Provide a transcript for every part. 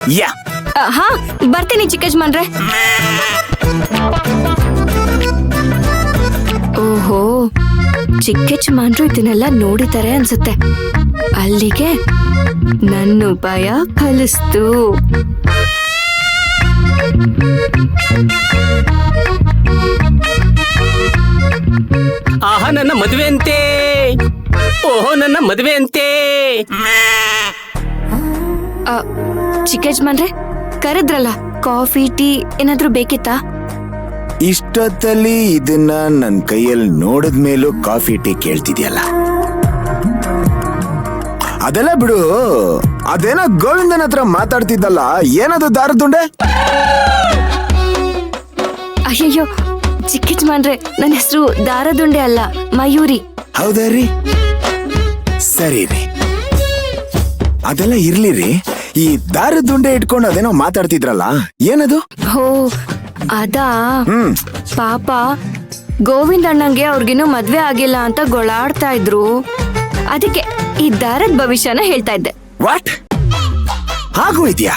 ಯಾ ಹಾ ಬರ್ತೀನಿ ಚಿಕ್ಕ ಯಜಮಾನ್ರೆ. ಓಹೋ, ಚಿಕ್ಕ ಯಜಮಾನ್ರು ಇದನ್ನೆಲ್ಲ ನೋಡಿದ್ದಾರೆ ಅನ್ಸುತ್ತೆ. ಅಲ್ಲಿಗೆ ನನ್ನ ಉಪಾಯ ಫಲಿಸ್ತು. ಆಹಾ, ನನ್ನ ಮದುವೆ ಅಂತೆ. ಓಹೋ, ನನ್ನ ಮದುವೆ ಅಂತೆ. ಚಿಕ್ಕ ಯಜಮಾನ್ರೆ ಕರೆದ್ರಲ್ಲ, ಕಾಫಿ ಟೀ ಏನಾದ್ರೂ ಬೇಕಿತ್ತಾ? ಇಷ್ಟೊತ್ತಲ್ಲಿ ಇದನ್ನ ನನ್ ಕೈಯಲ್ಲಿ ನೋಡಿದ್ಮೇಲೂ ಕಾಫಿ ಟೀ ಕೇಳ್ತಿದ್ಯಲ್ಲ, ಅದೆಲ್ಲ ಬಿಡು. ಅದೇನೋ ಗೋವಿಂದನ ಹತ್ರ ಮಾತಾಡ್ತಿದ್ದಲ್ಲ, ಏನದು ದಾರದುಂಡೆ? ಅಯ್ಯಯ್ಯೋ ಚಿಕ್ಕ ಯಜಮಾನ್ರೆ, ನನ್ನ ಹೆಸರು ದಾರದುಂಡೆ ಅಲ್ಲ, ಮಯೂರಿ. ಹೌದಾ ರೀ? ಸರಿ ರೀ, ಅದೆಲ್ಲ ಇರ್ಲಿ ರೀ. ಈ ದಾರದುಂಡೆ ಇಟ್ಕೊಂಡು ಅದೇನೋ ಮಾತಾಡ್ತಿದ್ರಲ್ಲ, ಏನದು? ಹೋ ಅದಾ, ಪಾಪ ಗೋವಿಂದ ಅಣ್ಣಂಗೆ ಅವ್ರಿಗಿನ್ನೂ ಮದ್ವೆ ಆಗಿಲ್ಲ ಅಂತ ಗೊಳಾಡ್ತಾ ಇದ್ರು. ಅದಕ್ಕೆ ಈ ದಾರದ ಭವಿಷ್ಯನ ಹೇಳ್ತಾ ಇದ್ದೆ. ವಾಟ್? ಆಗೋಯ್ತ್ಯಾ?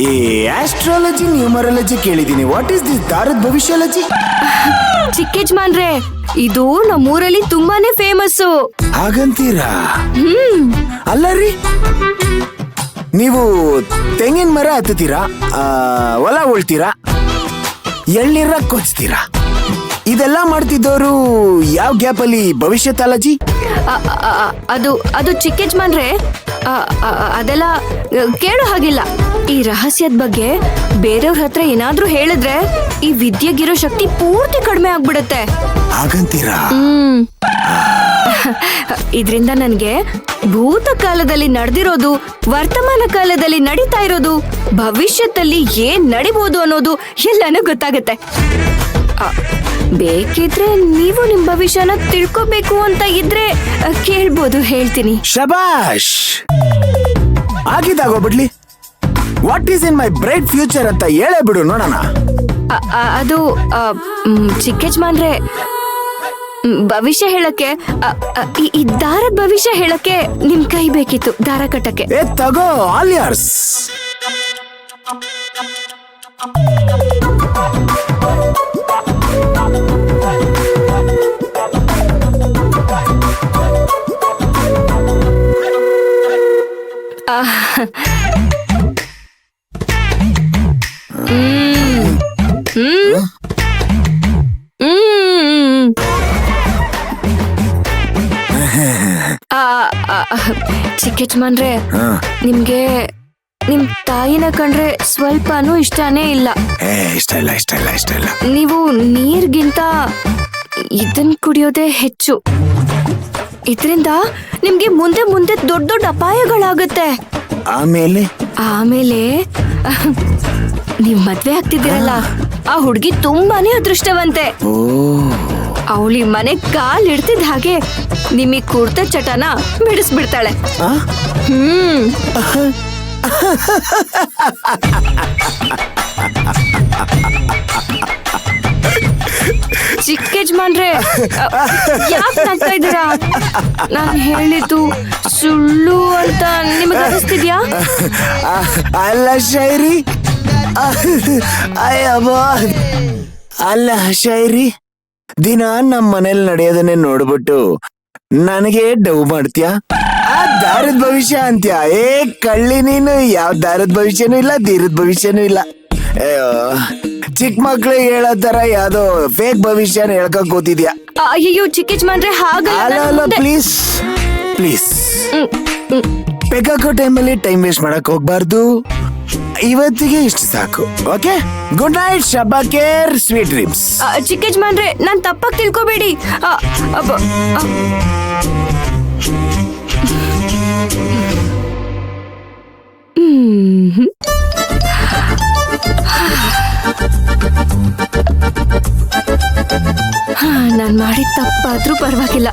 ಈ ಆಸ್ಟ್ರಾಲಜಿ ನ್ಯೂಮರಾಲಜಿ ಕೇಳಿದೀನಿ. ವಾಟ್ ಇಸ್ ದಿಸ್ ದಾರದ ಭವಿಷ್ಯಾಲಜಿ? ಚಿಕ್ಕ ಯಜಮಾನ್ರೆ, ಇದು ನಮ್ಮೂರಲ್ಲಿ ತುಂಬಾನೇ ಫೇಮಸ್ಸು. ಹಾಗಂತೀರಾ? ಅಲ್ಲ ರೀ, ನೀವು ತೆಂಗಿನ ಮರ ಹತ್ತುತ್ತೀರಾ, ಹೊಲ ಉಳ್ತೀರಾ, ಎಳ್ನೀರ ಕೊಚ್ತೀರಾ, ಇದೆಲ್ಲ ಮಾಡ್ತಿದ್ದವರು ಯಾವ ಗ್ಯಾಪ್ ಅಲ್ಲಿ ಭವಿಷ್ಯ ತಾಲಜಿ? ಅದು ಅದು ಚಿಕ್ಕ ಯಜಮಾನ್ರೆ, ಅದೆಲ್ಲ ಕೇಳೋ ಹಾಗಿಲ್ಲ. ಈ ರಹಸ್ಯದ ಬಗ್ಗೆ ಬೇರೆಯವ್ರ ಹತ್ರ ಏನಾದ್ರೂ ಹೇಳಿದ್ರೆ ಈ ವಿದ್ಯೆಗಿರೋ ಶಕ್ತಿ ಪೂರ್ತಿ ಕಡಿಮೆ ಆಗ್ಬಿಡತ್ತೆ. ಹಾಗಂತೀರಾ? ಇದ್ರಿಂದ ನನ್ಗೆ ಭೂತ ಕಾಲದಲ್ಲಿ ನಡೆದಿರೋದು, ವರ್ತಮಾನ ಕಾಲದಲ್ಲಿ ನಡೀತಾ ಇರೋದು, ಭವಿಷ್ಯದಲ್ಲಿ ಏನ್ ನಡಿಬಹುದು ಅನ್ನೋದು ಎಲ್ಲಾನು ಗೊತ್ತಾಗತ್ತೆ. ಬೇಕಿದ್ರೆ ನೀವು ನಿಮ್ ಭವಿಷ್ಯನ ತಿಳ್ಕೋಬೇಕು ಅಂತ ಇದ್ರೆ ಕೇಳ್ಬೋದು, ಹೇಳ್ತೀನಿ. ಶಬಾಷ್, ಆಗಿದ್ದಾಗೋಗ್ಬಿಡ್ಲಿ. What is in my bright future ಅಂತ ಹೇಳೇ ಬಿಡು ನೋಡೋಣ. ಅದು ಚಿಕ್ಕ ಯಜಮಾನ್ರೆ, ಭವಿಷ್ಯ ಹೇಳಕ್ಕೆ, ಈ ದಾರದ ಭವಿಷ್ಯ ಹೇಳಕ್ಕೆ ನಿಮ್ ಕೈ ಬೇಕಿತ್ತು, ದಾರ ಕಟ್ಟಕ್ಕೆ. ತಗೋ, ಆಲ್ ಯಾರ್ಸ್. ಚಿಕ್ಕ ಯಜಮಾನ್ರೆ, ನಿಮ್ಗೆ ನಿಮ್ ತಾಯಿನ ಕಂಡ್ರೆ ಸ್ವಲ್ಪನೂ ಇಷ್ಟನೇ ಇಲ್ಲ. ಇಷ್ಟ ಇಲ್ಲ, ಇಷ್ಟ ಇಲ್ಲ, ಇಷ್ಟ ಇಲ್ಲ. ನೀವು ನೀರ್ಗಿಂತ ಇದನ್ ಕುಡಿಯೋದೇ ಹೆಚ್ಚು. ಇದರಿಂದ ನಿಮ್ಗೆ ಮುಂದೆ ಮುಂದೆ ದೊಡ್ಡ ದೊಡ್ಡ ಅಪಾಯಗಳಾಗುತ್ತೆ. ಆಮೇಲೆ ನೀವ್ ಮದ್ವೆ ಆಗ್ತಿದ್ದೀರಲ್ಲ, ಆ ಹುಡ್ಗಿ ತುಂಬಾನೇ ಅದೃಷ್ಟವಂತೆ. ಅವಳಿ ಮನೆ ಕಾಲ್ ಇಡ್ತಿದ್ ಹಾಗೆ ನಿಮಗ್ ಕುರ್ತ ಚಟನ ಬಿಡಿಸ್ಬಿಡ್ತಾಳೆ. ಚಿಕ್ಕ ಯಜಮಾನ್ರೆ, ಯಾಕೆ ನಗ್ತಾ ಇದ್ದೀರಾ? ನಾನ್ ಹೇಳಿದ್ದು ಸುಳ್ಳು ಅಂತ ನಿಮಗ್ ಅನಿಸ್ತಿದ್ಯಾ? ಅಲ್ಲ ಶೈರಿ, ಅಲ್ಲ ಶೈರಿ, ದಿನ ನಮ್ಮ ಮನೇಲಿ ನಡೆಯೋದನ್ನೇ ನೋಡ್ಬಿಟ್ಟು ನನಗೆ ಡವ್ ಮಾಡ್ತೀಯ. ಆ ದಾರದ ಭವಿಷ್ಯ ಅಂತ್ಯ. ಕಳ್ಳಿ ನೀನು, ಯಾವ ದಾರದ ಭವಿಷ್ಯನೂ ಇಲ್ಲ, ಧೀರದ ಭವಿಷ್ಯನೂ ಇಲ್ಲ. ಚಿಕ್ಕ ಮಕ್ಳು ಹೇಳೋ ತರ ಯಾವ್ದೋ ಫೇಕ್ ಭವಿಷ್ಯನ ಹೇಳ್ಕೊಂಡ್ ಕೂತಿದ್ಯಾ. ಅಯ್ಯೋ ಚಿಕ್ಕ ಯಜಮಾನ್ರೆ, ಅಲ್ಲ ಪ್ಲೀಸ್ ಪ್ಲೀಸ್, ಬೇಕಾಗೋ ಟೈಮಲ್ಲಿ ಟೈಮ್ ವೇಸ್ಟ್ ಮಾಡಕ್ ಹೋಗ್ಬಾರ್ದು. ಇವತ್ತಿಗೆ ಇಷ್ಟು ಸಾಕು. ಓಕೆ, ಗುಡ್ ನೈಟ್, ಶಬಾ ಕೇರ್, ಸ್ವೀಟ್ ಡ್ರೀಮ್ಸ್. ಚಿಕ್ಕ ಯಜಮಾನ್ರೆ, ನಾನ್ ತಪ್ಪಾಗಿ ತಿಳ್ಕೊಬೇಡಿ. ನಾನ್ ಮಾಡಿದ ತಪ್ಪಾದ್ರೂ ಪರವಾಗಿಲ್ಲ.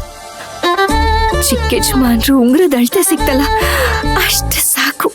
ಚಿಕ್ಕ ಯಜಮಾನ್ರು ಉಂಗ್ರದ ಅಳತೆ ಸಿಕ್ತಲ್ಲ, ಅಷ್ಟು ಸಾಕು.